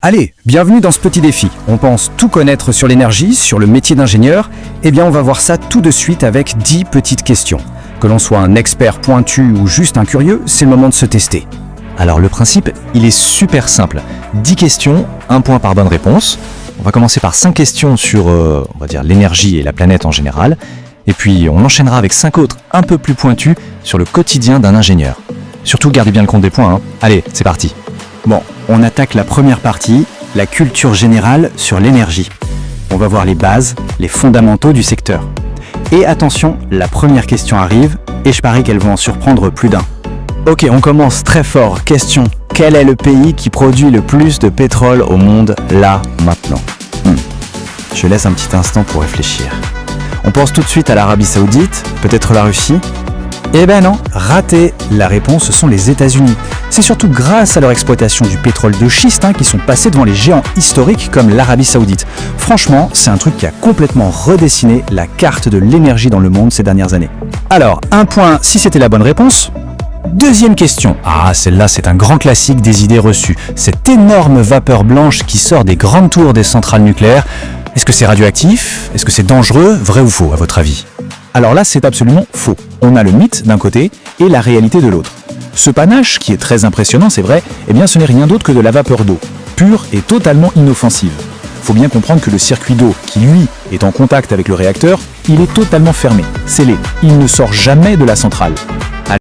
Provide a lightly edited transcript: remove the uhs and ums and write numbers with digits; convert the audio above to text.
Allez, bienvenue dans ce petit défi. On pense tout connaître sur l'énergie, sur le métier d'ingénieur. Eh bien, on va voir ça tout de suite avec 10 petites questions. Que l'on soit un expert pointu ou juste un curieux, c'est le moment de se tester. Alors le principe, il est super simple. 10 questions, 1 point par bonne réponse. On va commencer par 5 questions sur, on va dire, l'énergie et la planète en général. Et puis on enchaînera avec 5 autres un peu plus pointus sur le quotidien d'un ingénieur. Surtout gardez bien le compte des points, hein. Allez, c'est parti. Bon, on attaque la première partie, la culture générale sur l'énergie. On va voir les bases, les fondamentaux du secteur. Et attention, la première question arrive, et je parie qu'elle va en surprendre plus d'un. Ok, on commence très fort. Question, quel est le pays qui produit le plus de pétrole au monde, là, maintenant? Je laisse un petit instant pour réfléchir. On pense tout de suite à l'Arabie Saoudite, peut-être la Russie? Eh ben non, raté. La réponse sont les États-Unis. C'est surtout grâce à leur exploitation du pétrole de schiste qui sont passés devant les géants historiques comme l'Arabie Saoudite. Franchement, c'est un truc qui a complètement redessiné la carte de l'énergie dans le monde ces dernières années. Alors, un point si c'était la bonne réponse. Deuxième question. Ah, celle-là, c'est un grand classique des idées reçues. Cette énorme vapeur blanche qui sort des grandes tours des centrales nucléaires. Est-ce que c'est radioactif? Est-ce que c'est dangereux? Vrai ou faux, à votre avis? Alors là, c'est absolument faux. On a le mythe d'un côté et la réalité de l'autre. Ce panache, qui est très impressionnant, c'est vrai, eh bien ce n'est rien d'autre que de la vapeur d'eau, pure et totalement inoffensive. Faut bien comprendre que le circuit d'eau, qui lui est en contact avec le réacteur, il est totalement fermé, scellé. Il ne sort jamais de la centrale.